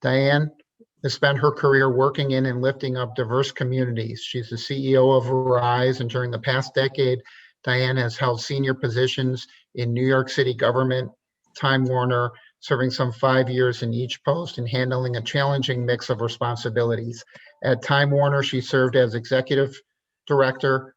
Diahann has spent her career working in and lifting up diverse communities. She's the CEO of RISE, and during the past decade, Diahann has held senior positions in New York City government, Time Warner, serving some 5 years in each post and handling a challenging mix of responsibilities. At Time Warner, she served as executive director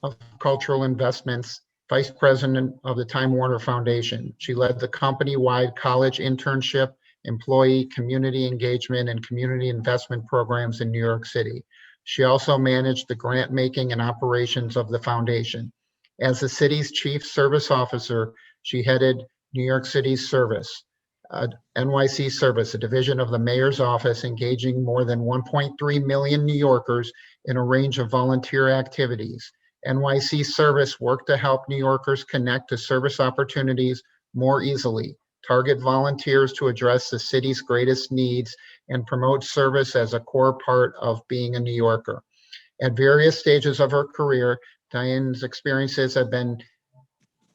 of cultural investments, vice president of the Time Warner Foundation. She led the company-wide college internship, employee community engagement, and community investment programs in New York City. She also managed the grant making and operations of the foundation. As the city's chief service officer, she headed New York City's service, NYC Service, a division of the mayor's office, engaging more than 1.3 million New Yorkers in a range of volunteer activities. NYC Service worked to help New Yorkers connect to service opportunities more easily, target volunteers to address the city's greatest needs, and promote service as a core part of being a New Yorker. At various stages of her career, Diahann's experiences have been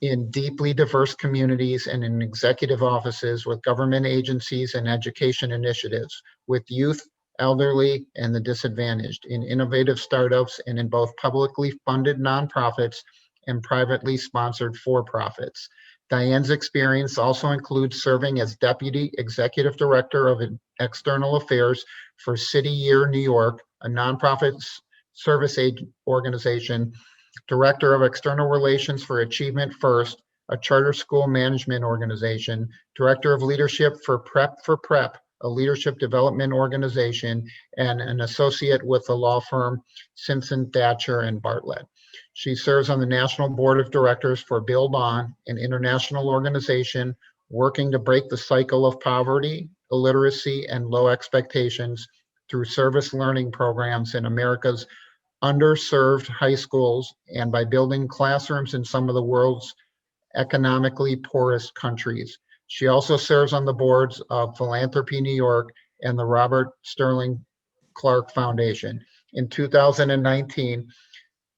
in deeply diverse communities and in executive offices with government agencies and education initiatives, with youth, elderly, and the disadvantaged, in innovative startups, and in both publicly funded nonprofits and privately sponsored for-profits. Diahann's experience also includes serving as Deputy Executive Director of External Affairs for City Year New York, a nonprofit service organization, Director of External Relations for Achievement First, a charter school management organization, Director of Leadership for Prep, a leadership development organization, and an associate with the law firm Simpson, Thacher, and Bartlett. She serves on the National Board of Directors for Build On, an international organization working to break the cycle of poverty, illiteracy, and low expectations through service learning programs in America's underserved high schools and by building classrooms in some of the world's economically poorest countries. She also serves on the boards of Philanthropy New York and the Robert Sterling Clark Foundation. In 2019,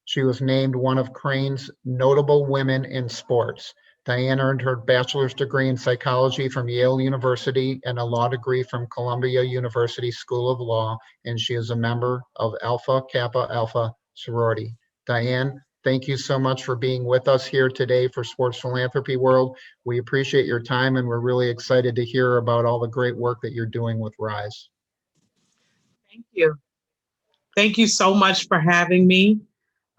she was named one of Crane's notable women in sports. Diahann earned her bachelor's degree in psychology from Yale University and a law degree from Columbia University School of Law, and she is a member of Alpha Kappa Alpha sorority. Diahann, thank you so much for being with us here today for Sports Philanthropy World. We appreciate your time, and we're really excited to hear about all the great work that you're doing with RISE. Thank you. Thank you so much for having me.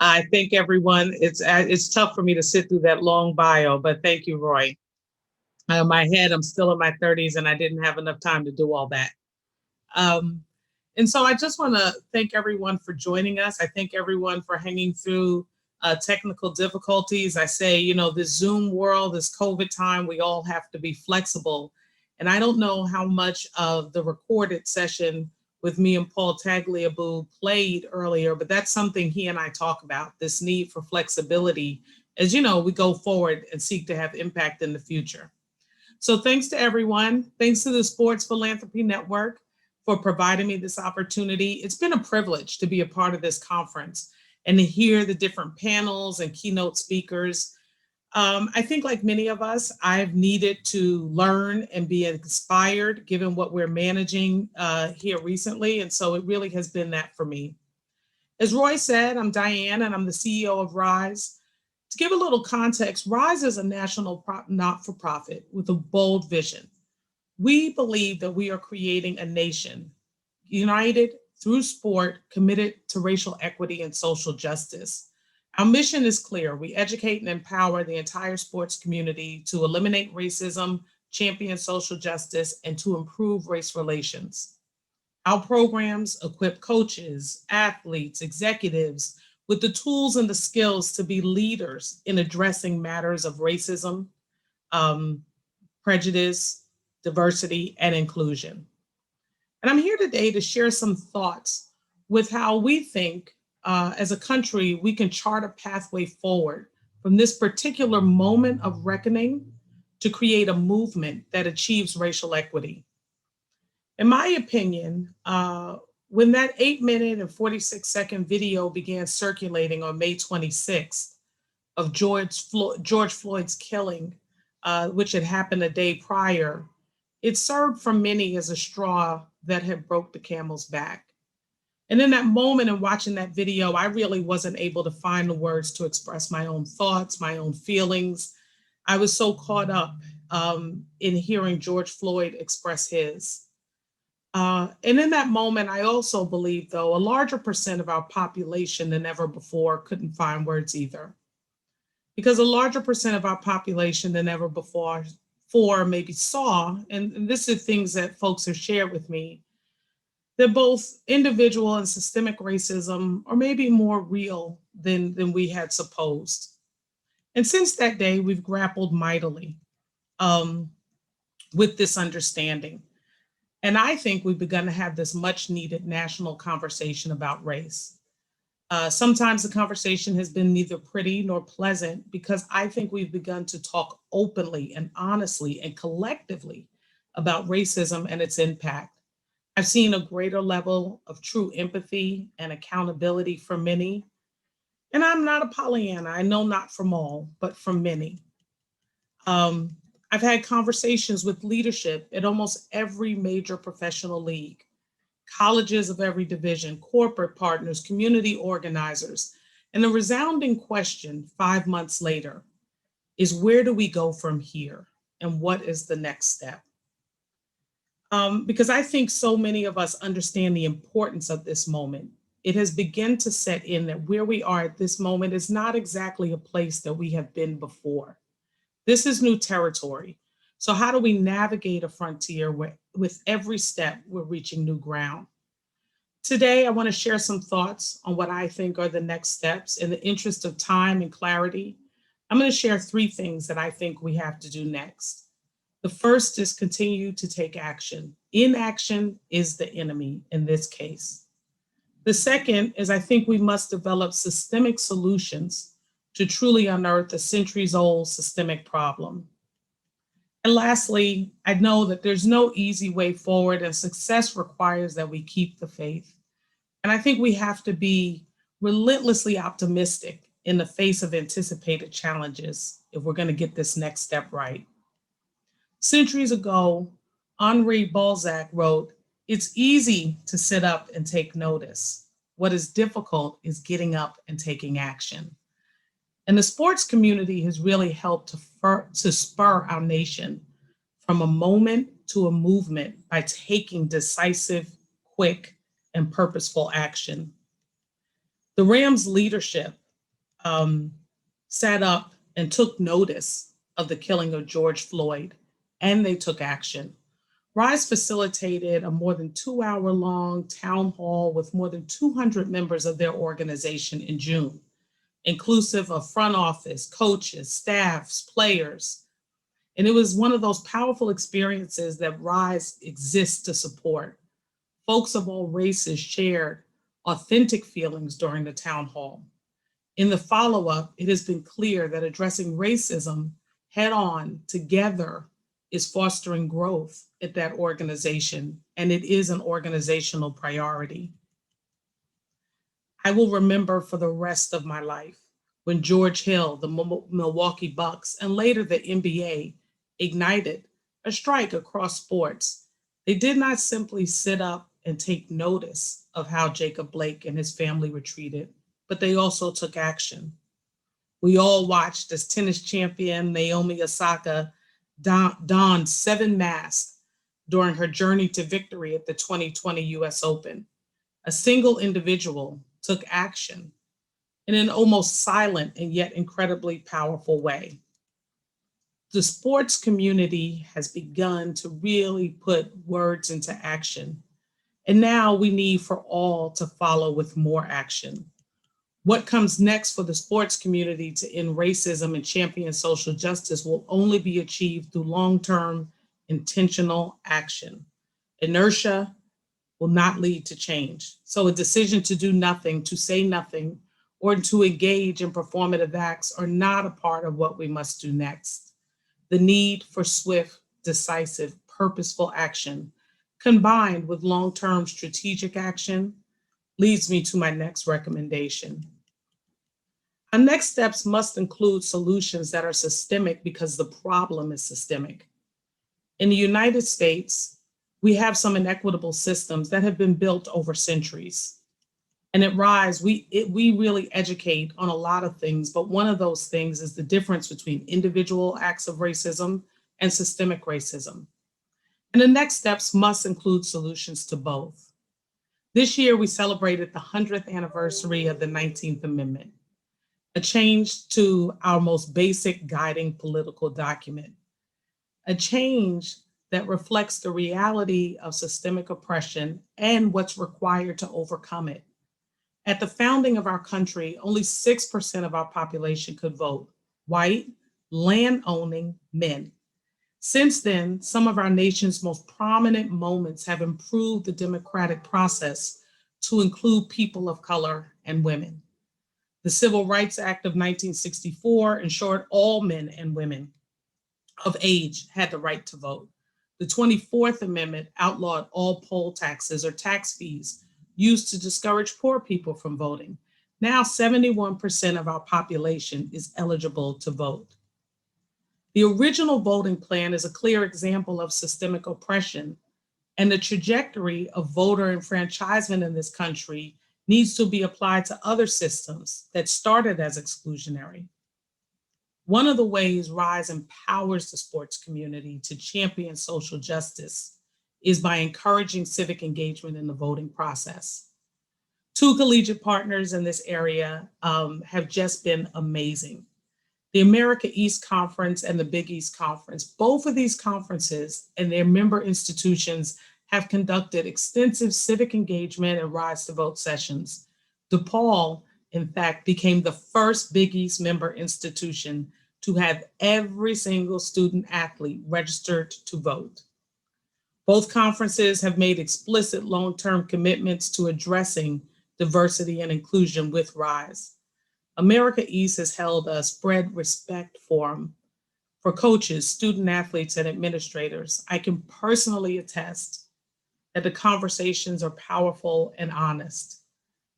I thank everyone. It's tough for me to sit through that long bio, but thank you, Roy. In my head, I'm still in my 30s and I didn't have enough time to do all that. And so I just want to thank everyone for joining us. I thank everyone for hanging through technical difficulties. I say, you know, this Zoom world, this COVID time, we all have to be flexible. And I don't know how much of the recorded session with me and Paul Tagliabue played earlier, but that's something he and I talk about, this need for flexibility as, you know, we go forward and seek to have impact in the future. So thanks to everyone. Thanks to the Sports Philanthropy Network for providing me this opportunity. It's been a privilege to be a part of this conference and to hear the different panels and keynote speakers. I think like many of us, I've needed to learn and be inspired given what we're managing here recently. And so it really has been that for me. As Roy said, I'm Diahann and I'm the CEO of RISE. To give a little context, RISE is a national not-for-profit with a bold vision. We believe that we are creating a nation united through sport, committed to racial equity and social justice. Our mission is clear. We educate and empower the entire sports community to eliminate racism, champion social justice, and to improve race relations. Our programs equip coaches, athletes, executives with the tools and the skills to be leaders in addressing matters of racism, prejudice, diversity, and inclusion. And I'm here today to share some thoughts with how we think as a country, we can chart a pathway forward from this particular moment of reckoning to create a movement that achieves racial equity. In my opinion, when that 8-minute and 46-second video began circulating on May 26th of George Floyd's killing, which had happened a day prior, It served for many as a straw that had broke the camel's back. And in that moment and watching that video, I really wasn't able to find the words to express my own thoughts, my own feelings. I was so caught up in hearing George Floyd express his. And in that moment, I also believe, though, a larger percent of our population than ever before couldn't find words either. Because a larger percent of our population than ever before maybe saw, and this is things that folks have shared with me, that both individual and systemic racism are maybe more real than we had supposed. And since that day, we've grappled mightily with this understanding. And I think we've begun to have this much needed national conversation about race. Sometimes the conversation has been neither pretty nor pleasant because I think we've begun to talk openly and honestly and collectively about racism and its impact. I've seen a greater level of true empathy and accountability from many. And I'm not a Pollyanna, I know not from all, but from many. I've had conversations with leadership at almost every major professional league, colleges of every division, corporate partners, community organizers. And the resounding question 5 months later is, where do we go from here? And what is the next step? Because I think so many of us understand the importance of this moment. It has begun to set in that where we are at this moment is not exactly a place that we have been before. This is new territory. So how do we navigate a frontier where with every step we're reaching new ground? Today, I want to share some thoughts on what I think are the next steps. In the interest of time and clarity, I'm going to share 3 things that I think we have to do next. The first is continue to take action. Inaction is the enemy in this case. The second is I think we must develop systemic solutions to truly unearth a centuries-old systemic problem. And lastly, I know that there's no easy way forward and success requires that we keep the faith. And I think we have to be relentlessly optimistic in the face of anticipated challenges if we're going to get this next step right. Centuries ago, Henri Balzac wrote, "It's easy to sit up and take notice. What is difficult is getting up and taking action." And the sports community has really helped to spur our nation from a moment to a movement by taking decisive, quick, and purposeful action. The Rams leadership sat up and took notice of the killing of George Floyd, and they took action. RISE facilitated a more than 2-hour-long town hall with more than 200 members of their organization in June, inclusive of front office, coaches, staffs, players. And it was one of those powerful experiences that RISE exists to support. Folks of all races shared authentic feelings during the town hall. In the follow-up, it has been clear that addressing racism head-on together is fostering growth at that organization, and it is an organizational priority. I will remember for the rest of my life when George Hill, the Milwaukee Bucks, and later the NBA ignited a strike across sports. They did not simply sit up and take notice of how Jacob Blake and his family were treated, but they also took action. We all watched as tennis champion Naomi Osaka donned 7 masks during her journey to victory at the 2020 US Open. A single individual took action in an almost silent and yet incredibly powerful way. The sports community has begun to really put words into action. And now we need for all to follow with more action. What comes next for the sports community to end racism and champion social justice will only be achieved through long-term intentional action. Inertia will not lead to change. So a decision to do nothing, to say nothing, or to engage in performative acts are not a part of what we must do next. The need for swift, decisive, purposeful action, combined with long-term strategic action, leads me to my next recommendation. Our next steps must include solutions that are systemic because the problem is systemic. In the United States, we have some inequitable systems that have been built over centuries. And at RISE, we really educate on a lot of things, but one of those things is the difference between individual acts of racism and systemic racism. And the next steps must include solutions to both. This year, we celebrated the 100th anniversary of the 19th Amendment, a change to our most basic guiding political document, a change that reflects the reality of systemic oppression and what's required to overcome it. At the founding of our country, only 6% of our population could vote, white, land-owning men. Since then, some of our nation's most prominent moments have improved the democratic process to include people of color and women. The Civil Rights Act of 1964 ensured all men and women of age had the right to vote. The 24th Amendment outlawed all poll taxes or tax fees used to discourage poor people from voting. Now 71% of our population is eligible to vote. The original voting plan is a clear example of systemic oppression, and the trajectory of voter enfranchisement in this country needs to be applied to other systems that started as exclusionary. One of the ways RISE empowers the sports community to champion social justice is by encouraging civic engagement in the voting process. Two collegiate partners in this area have just been amazing. The America East Conference and the Big East Conference, both of these conferences and their member institutions have conducted extensive civic engagement and Rise to Vote sessions. DePaul, in fact, became the first Big East member institution to have every single student athlete registered to vote. Both conferences have made explicit long-term commitments to addressing diversity and inclusion with RISE. America East has held a Spread Respect Forum for coaches, student athletes, and administrators. I can personally attest that the conversations are powerful and honest.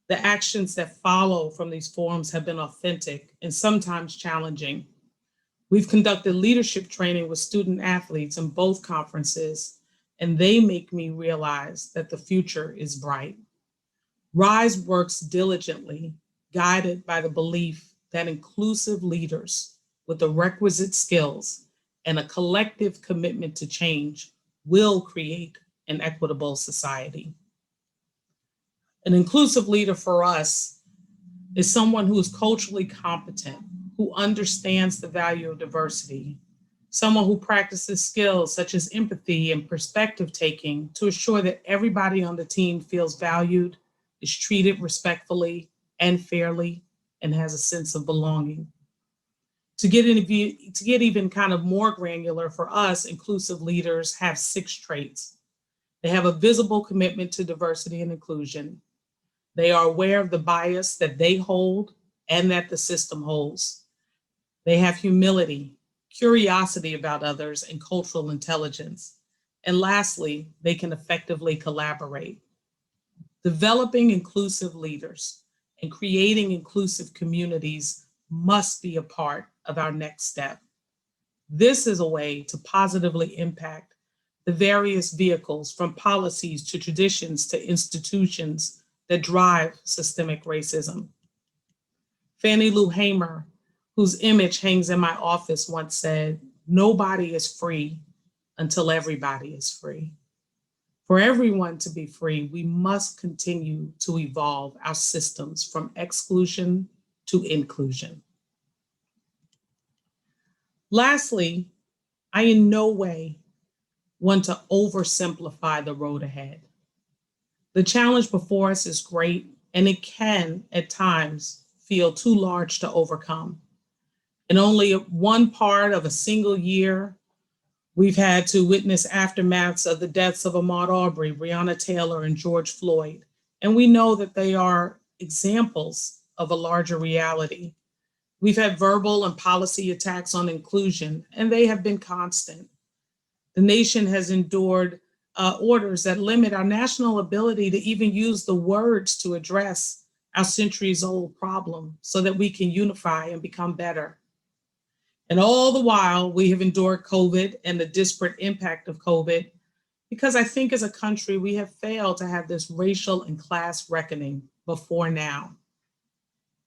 The actions that follow from these forums have been authentic and sometimes challenging. We've conducted leadership training with student athletes in both conferences, and they make me realize that the future is bright. RISE works diligently, guided by the belief that inclusive leaders with the requisite skills and a collective commitment to change will create an equitable society. An inclusive leader for us is someone who is culturally competent, who understands the value of diversity, someone who practices skills such as empathy and perspective taking to assure that everybody on the team feels valued, is treated respectfully and fairly, and has a sense of belonging. To get even kind of more granular for us, inclusive leaders have 6 traits. They have a visible commitment to diversity and inclusion. They are aware of the bias that they hold and that the system holds. They have humility, curiosity about others, and cultural intelligence. And lastly, they can effectively collaborate. Developing inclusive leaders and creating inclusive communities must be a part of our next step. This is a way to positively impact the various vehicles, from policies to traditions to institutions, that drive systemic racism. Fannie Lou Hamer, whose image hangs in my office, once said, "Nobody is free until everybody is free." For everyone to be free, we must continue to evolve our systems from exclusion to inclusion. Lastly, I in no way want to oversimplify the road ahead. The challenge before us is great, and it can, at times, feel too large to overcome. In only one part of a single year, we've had to witness aftermaths of the deaths of Ahmaud Arbery, Breonna Taylor, and George Floyd. And we know that they are examples of a larger reality. We've had verbal and policy attacks on inclusion, and they have been constant. The nation has endured orders that limit our national ability to even use the words to address our centuries-old problem so that we can unify and become better. And all the while, we have endured COVID and the disparate impact of COVID, because I think as a country, we have failed to have this racial and class reckoning before now.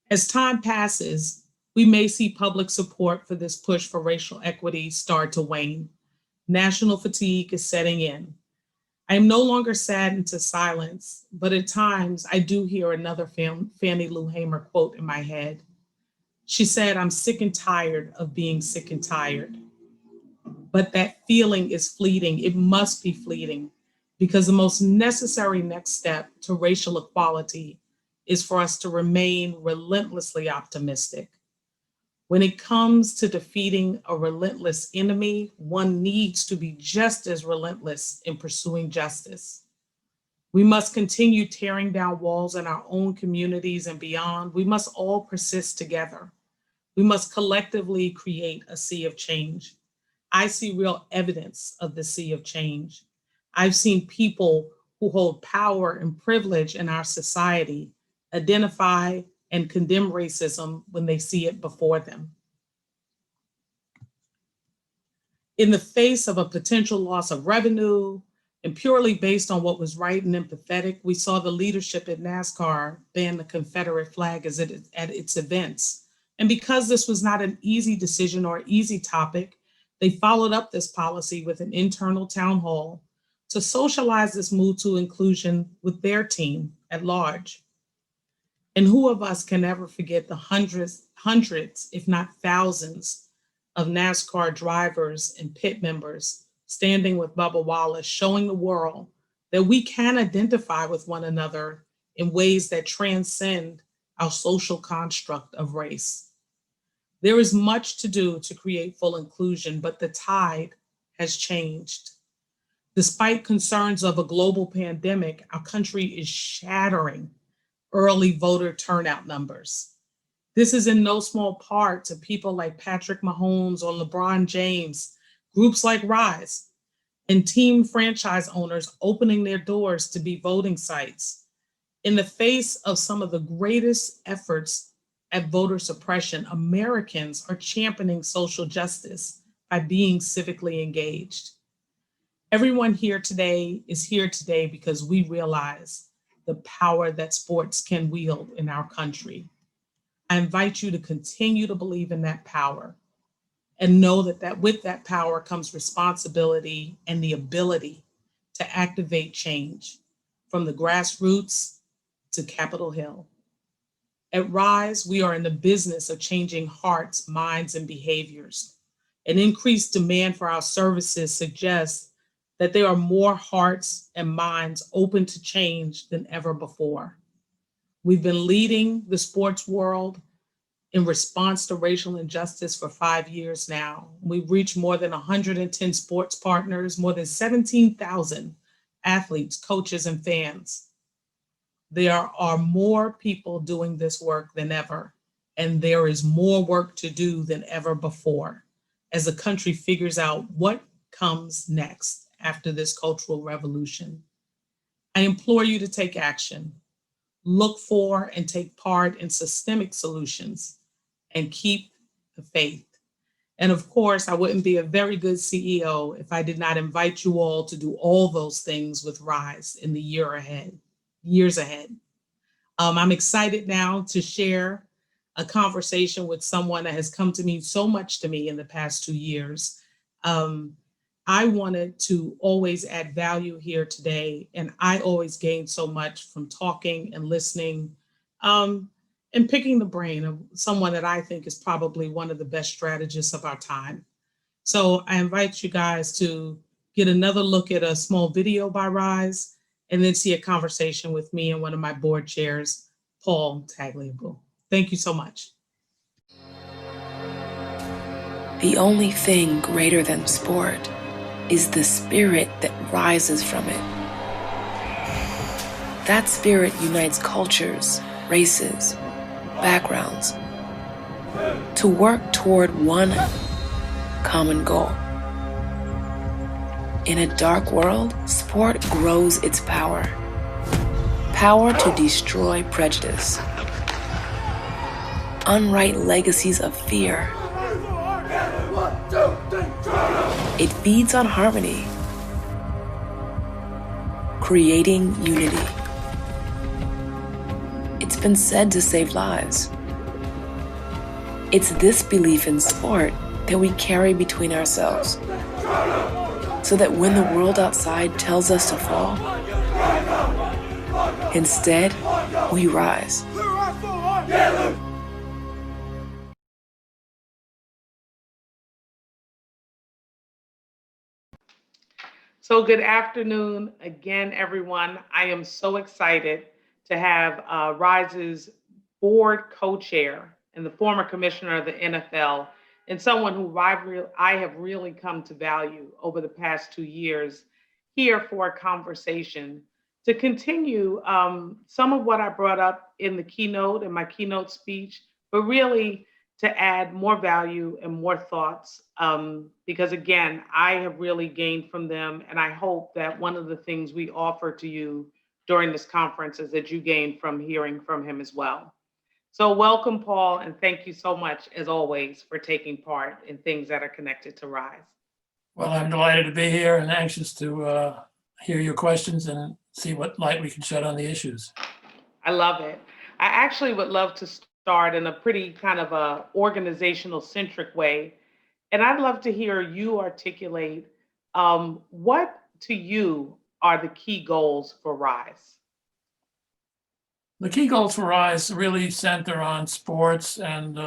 As time passes, we may see public support for this push for racial equity start to wane. National fatigue is setting in. I am no longer saddened to silence, but at times I do hear another Fannie Lou Hamer quote in my head. She said, "I'm sick and tired of being sick and tired." But that feeling is fleeting. It must be fleeting, because the most necessary next step to racial equality is for us to remain relentlessly optimistic. When it comes to defeating a relentless enemy, one needs to be just as relentless in pursuing justice. We must continue tearing down walls in our own communities and beyond. We must all persist together. We must collectively create a sea of change. I see real evidence of the sea of change. I've seen people who hold power and privilege in our society identify and condemn racism when they see it before them. In the face of a potential loss of revenue, and purely based on what was right and empathetic, we saw the leadership at NASCAR ban the Confederate flag at its events. And because this was not an easy decision or easy topic, they followed up this policy with an internal town hall to socialize this move to inclusion with their team at large. And who of us can ever forget the hundreds, if not thousands, of NASCAR drivers and pit members standing with Bubba Wallace, showing the world that we can identify with one another in ways that transcend our social construct of race. There is much to do to create full inclusion, but the tide has changed. Despite concerns of a global pandemic, our country is shattering early voter turnout numbers. This is in no small part to people like Patrick Mahomes or LeBron James, groups like RISE, and team franchise owners opening their doors to be voting sites. In the face of some of the greatest efforts at voter suppression, Americans are championing social justice by being civically engaged. Everyone here today is here today because we realize the power that sports can wield in our country. I invite you to continue to believe in that power and know that with that power comes responsibility and the ability to activate change from the grassroots to Capitol Hill. At RISE, we are in the business of changing hearts, minds, and behaviors. An increased demand for our services suggests that there are more hearts and minds open to change than ever before. We've been leading the sports world in response to racial injustice for 5 years now. We've reached more than 110 sports partners, more than 17,000 athletes, coaches, and fans. There are more people doing this work than ever, and there is more work to do than ever before as the country figures out what comes next after this cultural revolution. I implore you to take action, look for and take part in systemic solutions, and keep the faith. And of course, I wouldn't be a very good CEO if I did not invite you all to do all those things with RISE in the years ahead. I'm excited now to share a conversation with someone that has come to mean so much to me in the past 2 years. I wanted to always add value here today, and I always gain so much from talking and listening and picking the brain of someone that I think is probably one of the best strategists of our time. So I invite you guys to get another look at a small video by RISE and then see a conversation with me and one of my board chairs, Paul Tagliabue. Thank you so much. The only thing greater than sport is the spirit that rises from it. That spirit unites cultures, races, backgrounds to work toward one common goal. In a dark world, sport grows its power. Power to destroy prejudice, unwrite legacies of fear, It feeds on harmony, creating unity. It's been said to save lives. It's this belief in sport that we carry between ourselves, so that when the world outside tells us to fall, instead, we rise. So good afternoon again, everyone. I am so excited to have RISE's board co-chair and the former commissioner of the NFL, and someone who I have really come to value over the past 2 years, here for a conversation to continue some of what I brought up in the keynote, in my keynote speech, but really to add more value and more thoughts, because again, I have really gained from them, and I hope that one of the things we offer to you during this conference is that you gain from hearing from him as well. So welcome, Paul, and thank you so much, as always, for taking part in things that are connected to RISE. Well, I'm delighted to be here and anxious to hear your questions and see what light we can shed on the issues. I love it. I actually would love to start in a pretty kind of a organizational centric way. And I'd love to hear you articulate what to you are the key goals for RISE? The key goals for RISE really center on sports and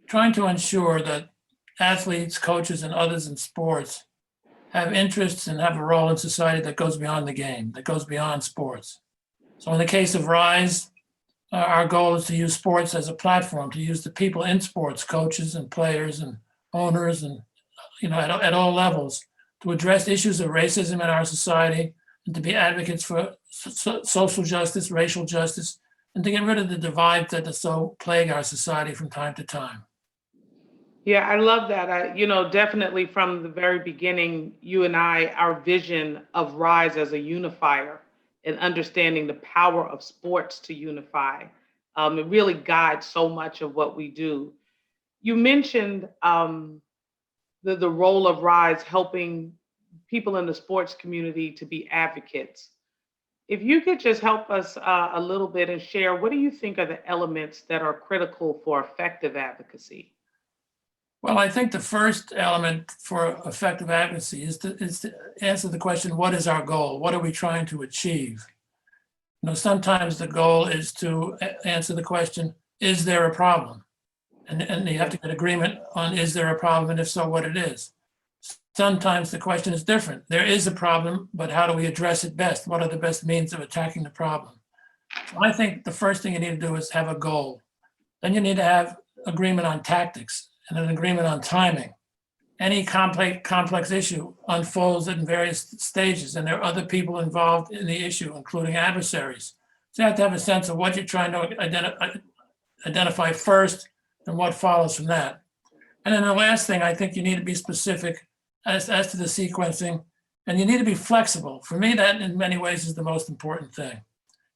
trying to ensure that athletes, coaches, and others in sports have interests and have a role in society that goes beyond the game, that goes beyond sports. So in the case of RISE, our goal is to use sports as a platform, to use the people in sports, coaches and players and owners and at all levels, to address issues of racism in our society and to be advocates for social justice, racial justice, and to get rid of the divides that so plague our society from time to time. Yeah, I love that. Definitely from the very beginning, you and I, our vision of RISE as a unifier and understanding the power of sports to unify, it really guides so much of what we do. You mentioned the role of RISE helping people in the sports community to be advocates. If you could just help us a little bit and share, what do you think are the elements that are critical for effective advocacy? Well, I think the first element for effective advocacy is to answer the question, what is our goal? What are we trying to achieve? Sometimes the goal is to answer the question, is there a problem? And you have to get agreement on, is there a problem? And if so, what it is. Sometimes the question is different. There is a problem, but how do we address it best? What are the best means of attacking the problem? So I think the first thing you need to do is have a goal. Then you need to have agreement on tactics and an agreement on timing. Any complex issue unfolds in various stages, and there are other people involved in the issue, including adversaries. So you have to have a sense of what you're trying to identify first and what follows from that. And then the last thing, I think you need to be specific as to the sequencing, and you need to be flexible. For me, that in many ways is the most important thing.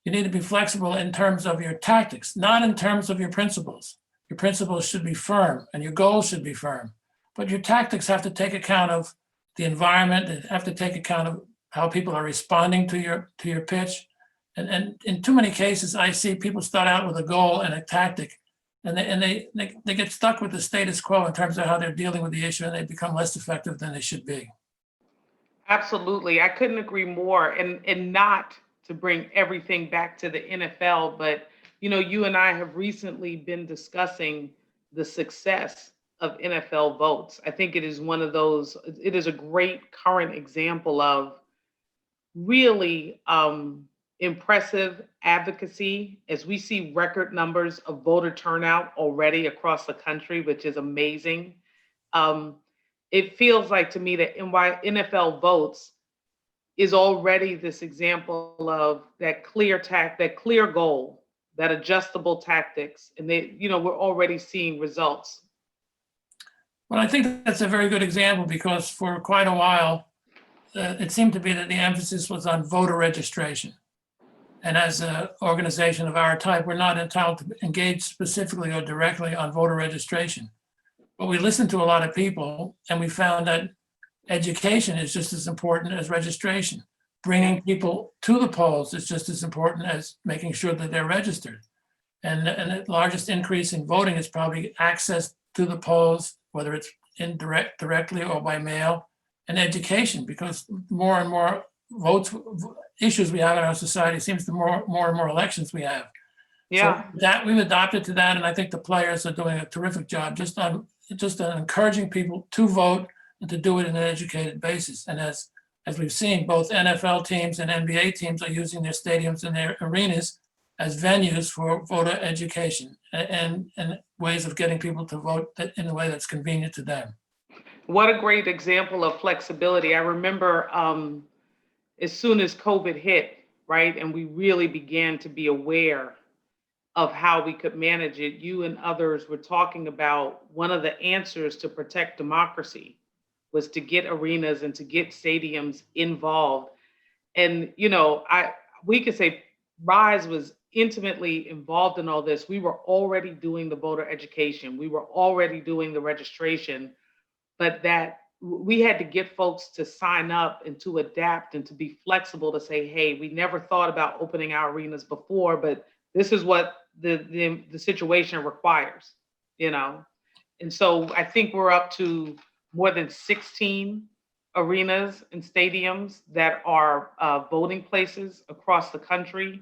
You need to be flexible in terms of your tactics, not in terms of your principles. Your principles should be firm and your goals should be firm, but your tactics have to take account of the environment and have to take account of how people are responding to your pitch. And in too many cases, I see people start out with a goal and a tactic, and they get stuck with the status quo in terms of how they're dealing with the issue, and they become less effective than they should be. Absolutely. I couldn't agree more. And not to bring everything back to the NFL, but you and I have recently been discussing the success of NFL votes. I think it is it is a great current example of really impressive advocacy as we see record numbers of voter turnout already across the country, which is amazing. It feels like to me that NFL votes is already this example of that clear goal, that adjustable tactics, and we're already seeing results. Well, I think that's a very good example because for quite a while, it seemed to be that the emphasis was on voter registration. And as an organization of our type, we're not entitled to engage specifically or directly on voter registration. But we listened to a lot of people and we found that education is just as important as registration. Bringing people to the polls is just as important as making sure that they're registered. And the largest increase in voting is probably access to the polls, whether it's directly or by mail, and education, because more and more issues we have in our society seems the more and more elections we have. Yeah. So that we've adopted to that, and I think the players are doing a terrific job just on encouraging people to vote and to do it in an educated basis. And as we've seen, both NFL teams and NBA teams are using their stadiums and their arenas as venues for voter education and ways of getting people to vote in a way that's convenient to them. What a great example of flexibility. I remember as soon as COVID hit, right, and we really began to be aware of how we could manage it, you and others were talking about one of the answers to protect democracy was to get arenas and to get stadiums involved. And, we could say RISE was intimately involved in all this. We were already doing the voter education. We were already doing the registration, but that we had to get folks to sign up and to adapt and to be flexible to say, hey, we never thought about opening our arenas before, but this is what the situation requires, And so I think we're up to more than 16 arenas and stadiums that are voting places across the country.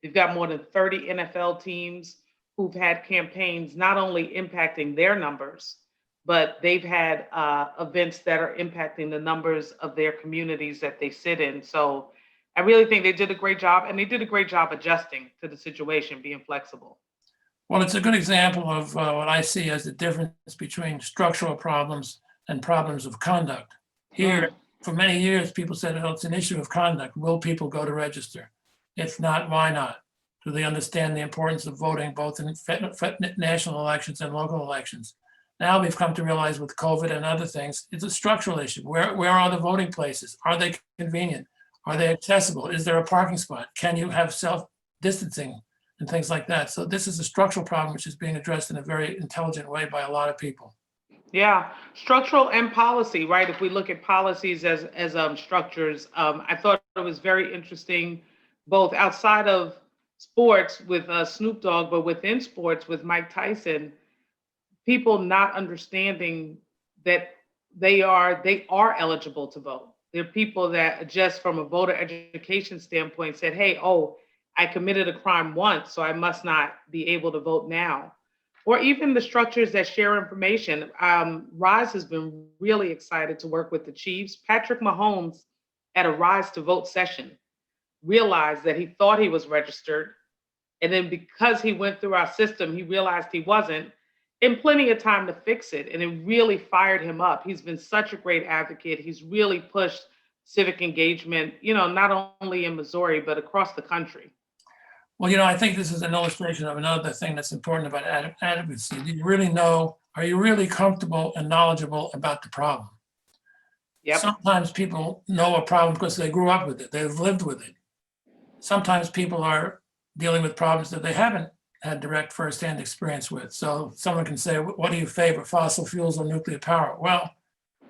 We've got more than 30 NFL teams who've had campaigns not only impacting their numbers, but they've had events that are impacting the numbers of their communities that they sit in. So I really think they did a great job, and they did a great job adjusting to the situation, being flexible. Well, it's a good example of what I see as the difference between structural problems and problems of conduct. Here, for many years, people said, oh, it's an issue of conduct. Will people go to register? If not, why not? Do they understand the importance of voting both in national elections and local elections? Now we've come to realize with COVID and other things, it's a structural issue. Where are the voting places? Are they convenient? Are they accessible? Is there a parking spot? Can you have self-distancing and things like that? So this is a structural problem which is being addressed in a very intelligent way by a lot of people. Yeah, structural and policy, right? If we look at policies as structures, I thought it was very interesting, both outside of sports with Snoop Dogg, but within sports with Mike Tyson, people not understanding that they are eligible to vote. There are people that just from a voter education standpoint said, hey, I committed a crime once, so I must not be able to vote now. Or even the structures that share information. RISE has been really excited to work with the Chiefs. Patrick Mahomes at a RISE to Vote session realized that he thought he was registered. And then because he went through our system, he realized he wasn't, and plenty of time to fix it. And it really fired him up. He's been such a great advocate. He's really pushed civic engagement, not only in Missouri, but across the country. Well, I think this is an illustration of another thing that's important about advocacy. Do you really know, are you really comfortable and knowledgeable about the problem? Yep. Sometimes people know a problem because they grew up with it, they've lived with it. Sometimes people are dealing with problems that they haven't had direct firsthand experience with. So someone can say, what do you favor, fossil fuels or nuclear power? Well,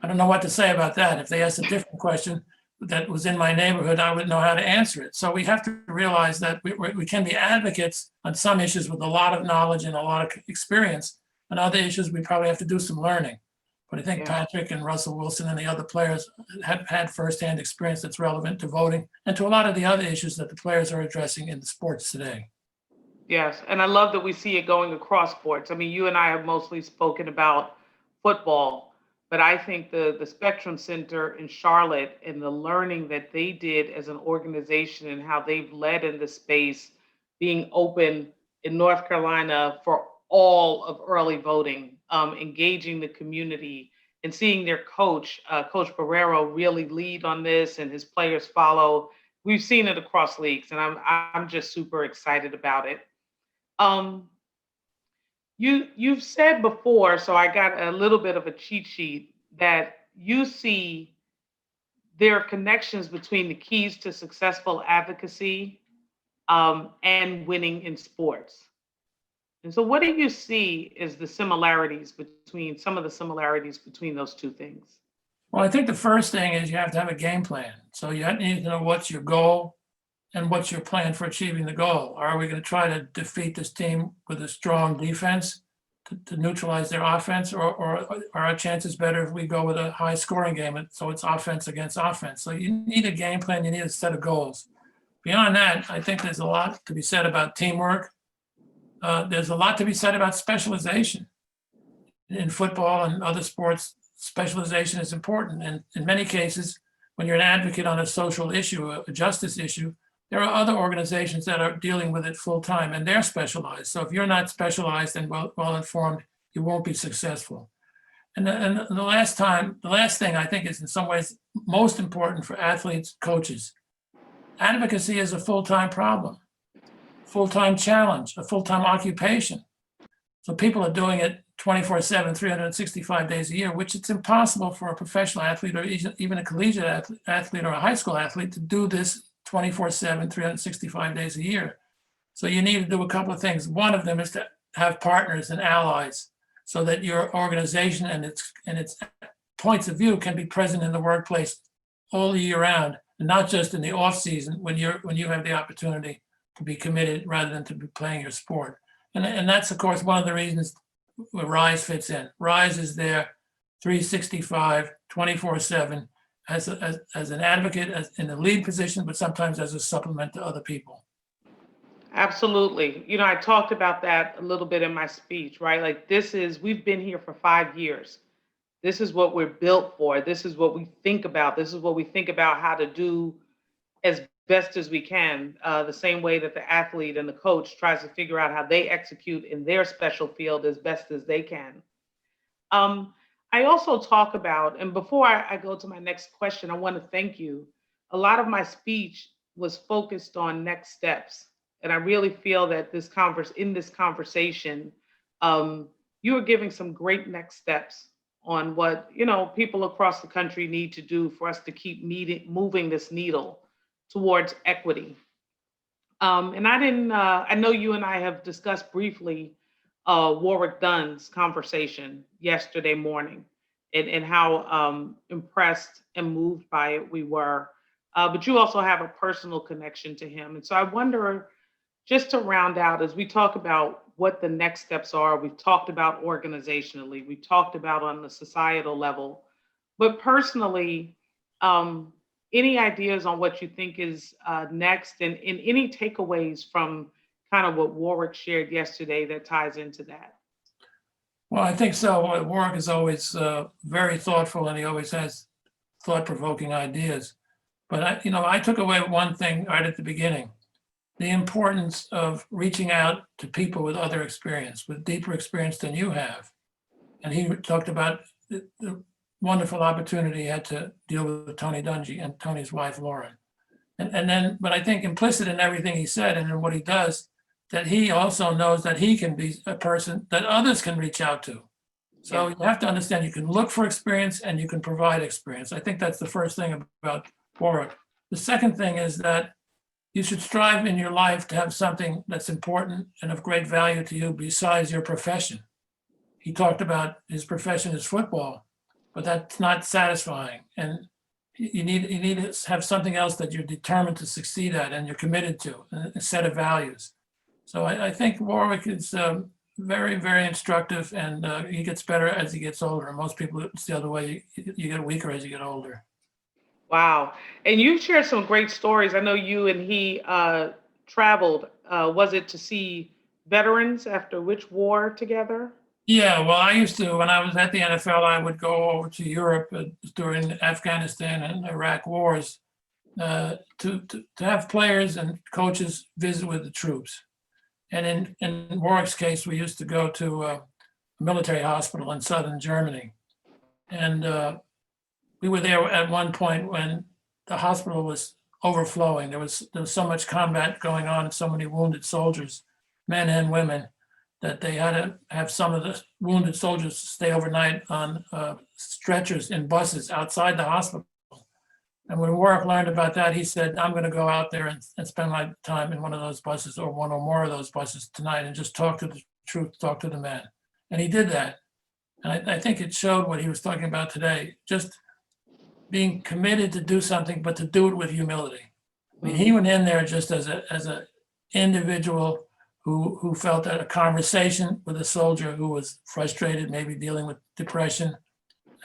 I don't know what to say about that. If they asked a different question that was in my neighborhood, I wouldn't know how to answer it. So we have to realize that we can be advocates on some issues with a lot of knowledge and a lot of experience. On other issues, we probably have to do some learning. But I think Patrick and Russell Wilson and the other players have had firsthand experience that's relevant to voting and to a lot of the other issues that the players are addressing in the sports today. Yes, and I love that we see it going across sports. I mean, you and I have mostly spoken about football, but I think the Spectrum Center in Charlotte and the learning that they did as an organization and how they've led in the space, being open in North Carolina for all of early voting, engaging the community, and seeing their coach, Coach Barrero, really lead on this and his players follow. We've seen it across leagues, and I'm just super excited about it. You've said before, so I got a little bit of a cheat sheet, that you see there are connections between the keys to successful advocacy and winning in sports. And so what do you see as some of the similarities between those two things? Well, I think the first thing is you have to have a game plan. So you need to know what's your goal and what's your plan for achieving the goal. Are we going to try to defeat this team with a strong defense to neutralize their offense, or are our chances better if we go with a high scoring game? So it's offense against offense. So you need a game plan, you need a set of goals. Beyond that, I think there's a lot to be said about teamwork. There's a lot to be said about specialization. In football and other sports, specialization is important. And in many cases, when you're an advocate on a social issue, a justice issue, there are other organizations that are dealing with it full time, and they're specialized. So if you're not specialized and well informed, you won't be successful. And the last thing I think is in some ways most important for athletes, coaches. Advocacy is a full-time problem, full-time challenge, a full-time occupation. So people are doing it 24/7, 365 days a year, which it's impossible for a professional athlete or even a collegiate athlete or a high school athlete to do this 24/7, 365 days a year. So you need to do a couple of things. One of them is to have partners and allies so that your organization and its points of view can be present in the workplace all year round, and not just in the off season when you have the opportunity to be committed rather than to be playing your sport. And that's, of course, one of the reasons where RISE fits in. RISE is there 365, 24/7 as an advocate, in the lead position, but sometimes as a supplement to other people. Absolutely. I talked about that a little bit in my speech, right? Like we've been here for 5 years. This is what we're built for. This is what we think about. This is what we think about how to do as best as we can, the same way that the athlete and the coach tries to figure out how they execute in their special field as best as they can. I also talk about, and before I go to my next question, I want to thank you. A lot of my speech was focused on next steps. And I really feel that in this conversation, you are giving some great next steps on what people across the country need to do for us to keep moving this needle towards equity. And I know you and I have discussed briefly Warwick Dunn's conversation yesterday morning and how impressed and moved by it we were. But you also have a personal connection to him. And so I wonder, just to round out, as we talk about what the next steps are, we've talked about organizationally, we talked about on the societal level, but personally, any ideas on what you think is next, and any takeaways from kind of what Warwick shared yesterday that ties into that? Well, I think so. Warwick is always very thoughtful, and he always has thought-provoking ideas. But I took away one thing right at the beginning: the importance of reaching out to people with other experience, with deeper experience than you have. And he talked about the wonderful opportunity he had to deal with Tony Dungy and Tony's wife, Lauren. But I think implicit in everything he said and in what he does, that he also knows that he can be a person that others can reach out to. So you have to understand, you can look for experience and you can provide experience. I think that's the first thing about Warwick. The second thing is that you should strive in your life to have something that's important and of great value to you besides your profession. He talked about his profession is football, but that's not satisfying. And you need to have something else that you're determined to succeed at and you're committed to, a set of values. So I think Warwick is very, very instructive, and he gets better as he gets older. Most people, it's the other way. You get weaker as you get older. Wow. And you shared some great stories. I know you and he traveled. Was it to see veterans after which war together? Yeah, well, I used to, when I was at the NFL, I would go over to Europe during the Afghanistan and Iraq wars to have players and coaches visit with the troops. And in Warwick's case, we used to go to a military hospital in southern Germany. And we were there at one point when the hospital was overflowing. There was so much combat going on and so many wounded soldiers, men and women, that they had to have some of the wounded soldiers stay overnight on stretchers in buses outside the hospital. And when Warwick learned about that, he said, I'm going to go out there and spend my time in one of those buses or one or more of those buses tonight and just talk to the troops, talk to the men. And he did that. And I think it showed what he was talking about today, just being committed to do something, but to do it with humility. I mean, he went in there just as a individual who felt that a conversation with a soldier who was frustrated, maybe dealing with depression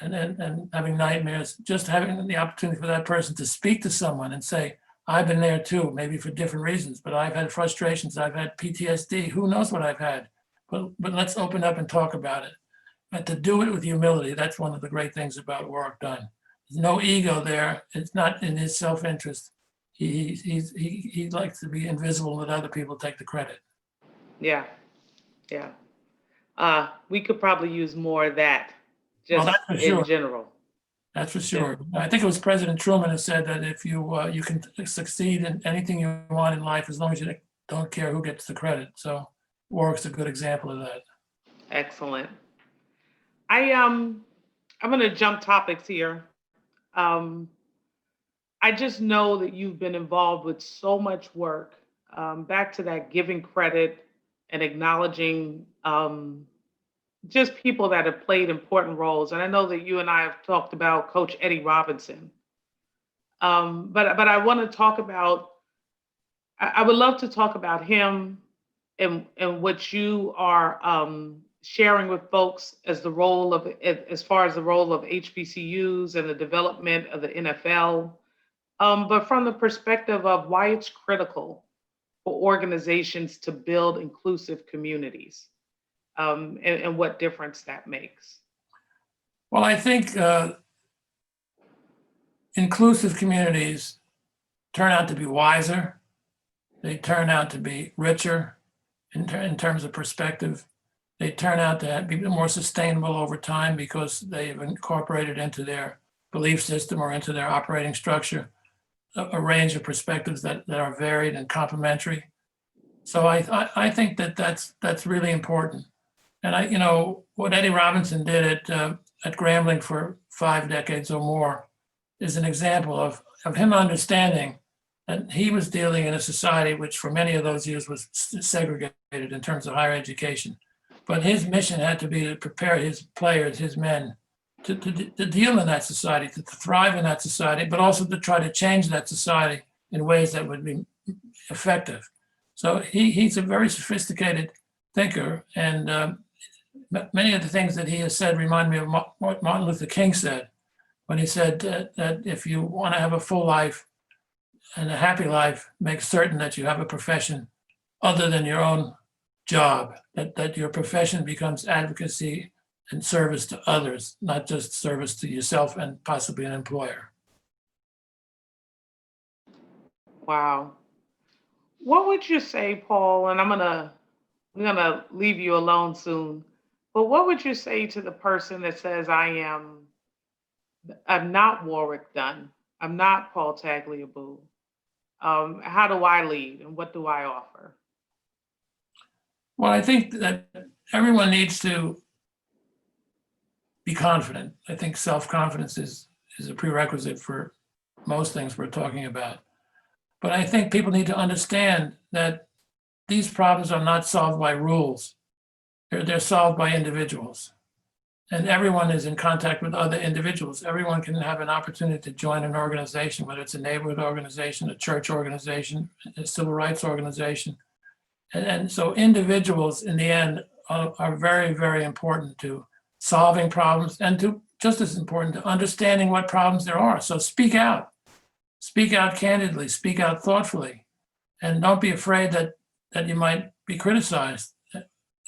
and having nightmares, just having the opportunity for that person to speak to someone and say, I've been there too, maybe for different reasons, but I've had frustrations, I've had PTSD, who knows what I've had, but let's open up and talk about it. But to do it with humility, that's one of the great things about Warwick Dunn. There's no ego there. It's not in his self-interest. He likes to be invisible and let other people take the credit. Yeah, yeah. We could probably use more of that, just Well, that's for in sure. general. That's for sure. I think it was President Truman who said that if you can succeed in anything you want in life as long as you don't care who gets the credit. So Warwick's a good example of that. Excellent. I'm gonna jump topics here. I just know that you've been involved with so much work. Back to that giving credit and acknowledging just people that have played important roles. And I know that you and I have talked about Coach Eddie Robinson. But I want to talk about, I would love to talk about him and what you are sharing with folks as the role of, as far as the role of HBCUs and the development of the NFL. But from the perspective of why it's critical for organizations to build inclusive communities, and what difference that makes. Well, I think inclusive communities turn out to be wiser. They turn out to be richer in terms of perspective. They turn out to be more sustainable over time because they've incorporated into their belief system or into their operating structure a range of perspectives that are varied and complementary. So I think that's really important. And what Eddie Robinson did at Grambling for 5 decades or more is an example of him understanding that he was dealing in a society which for many of those years was segregated in terms of higher education. But his mission had to be to prepare his players, his men, to deal in that society, to thrive in that society, but also to try to change that society in ways that would be effective. So he's a very sophisticated thinker, and many of the things that he has said remind me of what Martin Luther King said when he said that if you want to have a full life and a happy life, make certain that you have a profession other than your own job, that your profession becomes advocacy and service to others, not just service to yourself and possibly an employer. Wow. What would you say, Paul? And I'm gonna leave you alone soon. But what would you say to the person that says, I'm not Warwick Dunn, I'm not Paul Tagliabue. How do I lead and what do I offer? Well, I think that everyone needs to be confident. I think self-confidence is a prerequisite for most things we're talking about. But I think people need to understand that these problems are not solved by rules. They're solved by individuals. And everyone is in contact with other individuals. Everyone can have an opportunity to join an organization, whether it's a neighborhood organization, a church organization, a civil rights organization. And so individuals in the end are very, very important to solving problems and to just as important to understanding what problems there are. So speak out candidly, speak out thoughtfully, and don't be afraid that you might be criticized.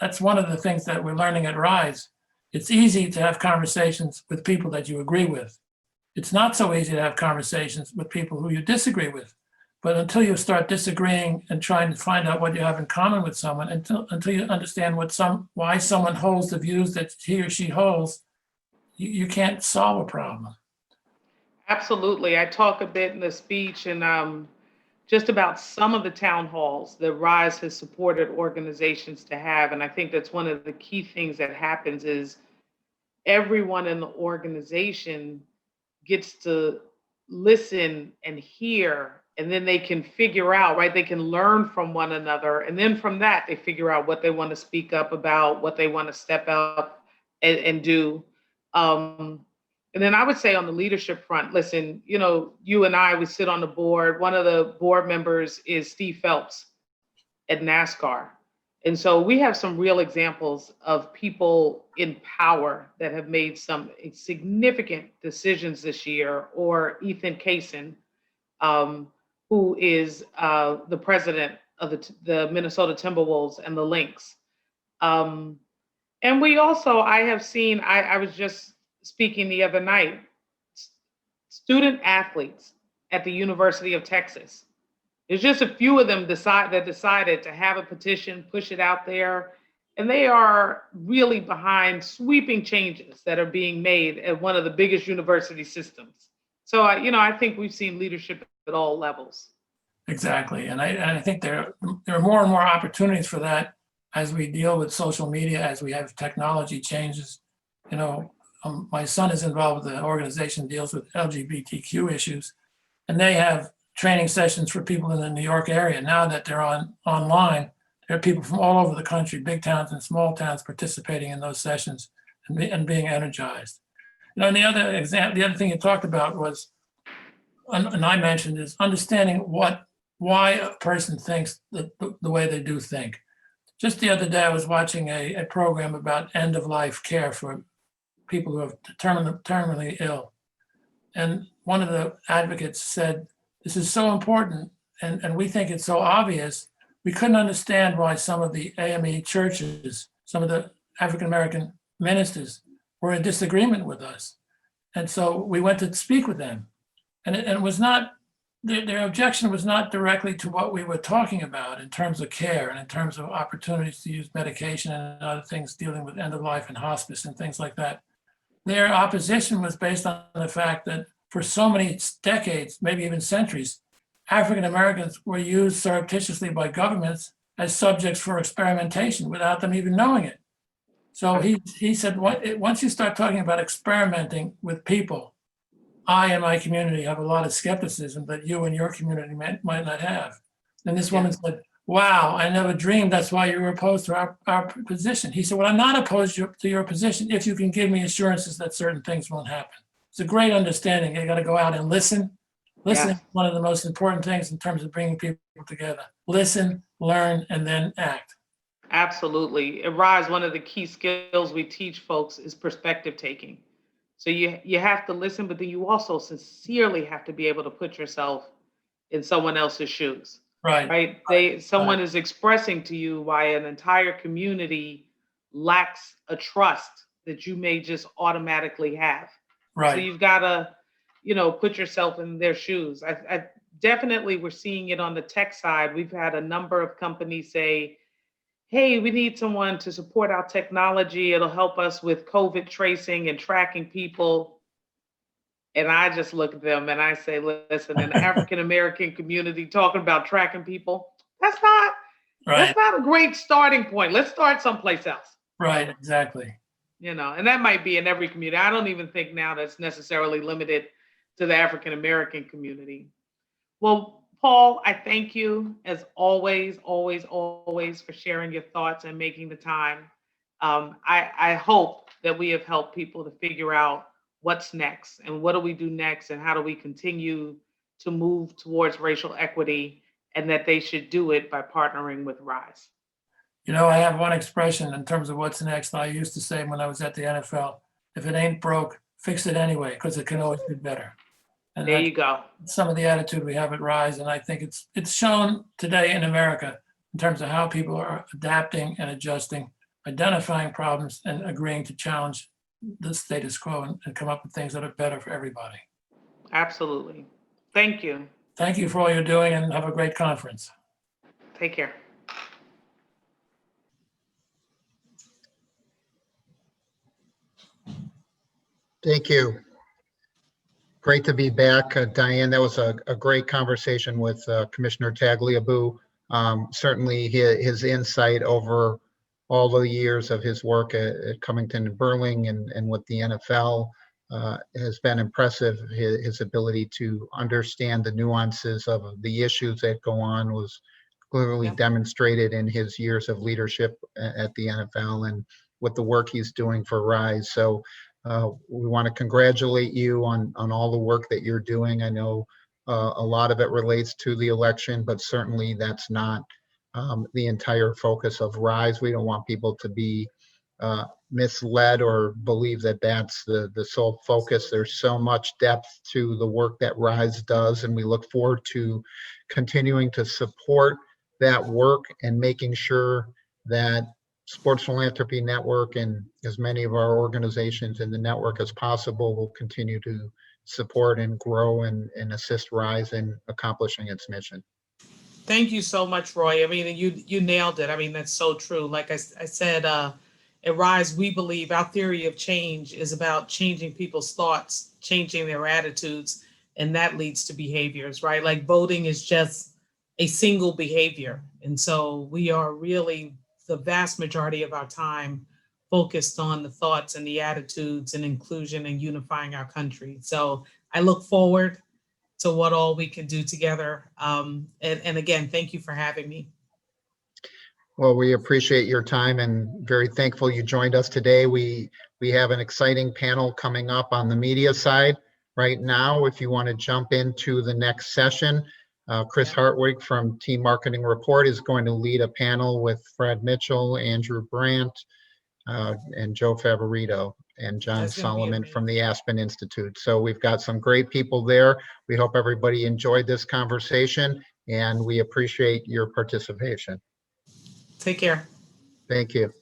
That's one of the things that we're learning at RISE. It's easy to have conversations with people that you agree with. It's not so easy to have conversations with people who you disagree with. But until you start disagreeing and trying to find out what you have in common with someone, until you understand why someone holds the views that he or she holds, you can't solve a problem. Absolutely. I talk a bit in the speech and just about some of the town halls that RISE has supported organizations to have. And I think that's one of the key things that happens is everyone in the organization gets to listen and hear, and then they can figure out, right? They can learn from one another. And then from that, they figure out what they want to speak up about, what they want to step up and do. And then I would say on the leadership front, listen, you and I, we sit on the board. One of the board members is Steve Phelps at NASCAR. And so we have some real examples of people in power that have made some significant decisions this year, or Ethan Kaysen, who is the president of the Minnesota Timberwolves and the Lynx. And we also, I was just speaking the other night, student athletes at the University of Texas. There's just a few of them decided to have a petition, push it out there, and they are really behind sweeping changes that are being made at one of the biggest university systems. So, I think we've seen leadership at all levels. Exactly, and I think there are more and more opportunities for that as we deal with social media, as we have technology changes. My son is involved with an organization that deals with LGBTQ issues, and they have training sessions for people in the New York area. Now that they're online, there are people from all over the country, big towns and small towns, participating in those sessions and being energized. And the other thing you talked about was, and I mentioned, is understanding why a person thinks the way they do think. Just the other day, I was watching a program about end-of-life care for people who are terminally ill. And one of the advocates said, this is so important, and we think it's so obvious. We couldn't understand why some of the AME churches, some of the African-American ministers were in disagreement with us. And so we went to speak with them. And it was not, their objection was not directly to what we were talking about in terms of care and in terms of opportunities to use medication and other things dealing with end of life and hospice and things like that. Their opposition was based on the fact that for so many decades, maybe even centuries, African Americans were used surreptitiously by governments as subjects for experimentation without them even knowing it. So he said, once you start talking about experimenting with people, I and my community have a lot of skepticism that you and your community might not have. And this woman said, wow, I never dreamed that's why you were opposed to our position. He said, well, I'm not opposed to your position if you can give me assurances that certain things won't happen. It's a great understanding. You got to go out and listen. Listen is one of the most important things in terms of bringing people together. Listen, learn, and then act. Absolutely. At RISE, one of the key skills we teach folks is perspective taking. So you have to listen, but then you also sincerely have to be able to put yourself in someone else's shoes. Right. Someone is expressing to you why an entire community lacks a trust that you may just automatically have. Right. So you've got to, put yourself in their shoes. I definitely, we're seeing it on the tech side. We've had a number of companies say, hey, we need someone to support our technology. It'll help us with COVID tracing and tracking people. And I just look at them and I say, listen, an African-American community talking about tracking people, that's not a great starting point. Let's start someplace else. Right, exactly. And that might be in every community. I don't even think now that's necessarily limited to the African-American community. Well, Paul, I thank you as always for sharing your thoughts and making the time. I hope that we have helped people to figure out what's next and what do we do next and how do we continue to move towards racial equity, and that they should do it by partnering with RISE. I have one expression in terms of what's next. I used to say when I was at the NFL, if it ain't broke, fix it anyway, because it can always be better. And there you go. Some of the attitude we have at RISE, and I think it's shown today in America in terms of how people are adapting and adjusting, identifying problems and agreeing to challenge the status quo and come up with things that are better for everybody. Absolutely. Thank you. Thank you for all you're doing, and have a great conference. Take care. Thank you. Great to be back. Dianne, that was a great conversation with Commissioner Tagliabue. Certainly his insight over all the years of his work at Covington and Burling and with the NFL has been impressive. His ability to understand the nuances of the issues that go on was clearly demonstrated in his years of leadership at the NFL and with the work he's doing for RISE. So We want to congratulate you on all the work that you're doing. I know a lot of it relates to the election, but certainly that's not the entire focus of RISE. We don't want people to be misled or believe that that's the sole focus. There's so much depth to the work that RISE does, and we look forward to continuing to support that work and making sure that Sports Philanthropy Network and as many of our organizations in the network as possible will continue to support and grow and assist RISE in accomplishing its mission. Thank you so much, Roy. I mean, you nailed it. I mean, that's so true. Like I said, at RISE, we believe our theory of change is about changing people's thoughts, changing their attitudes, and that leads to behaviors, right? Like voting is just a single behavior. And so we are really the vast majority of our time focused on the thoughts and the attitudes and inclusion and unifying our country. So I look forward to what all we can do together. And again, thank you for having me. Well, we appreciate your time and very thankful you joined us today. We have an exciting panel coming up on the media side right now. If you want to jump into the next session, Chris Hartwig from Team Marketing Report is going to lead a panel with Fred Mitchell, Andrew Brandt, and Joe Favorito and John Solomon from the Aspen Institute. So we've got some great people there. We hope everybody enjoyed this conversation and we appreciate your participation. Take care. Thank you.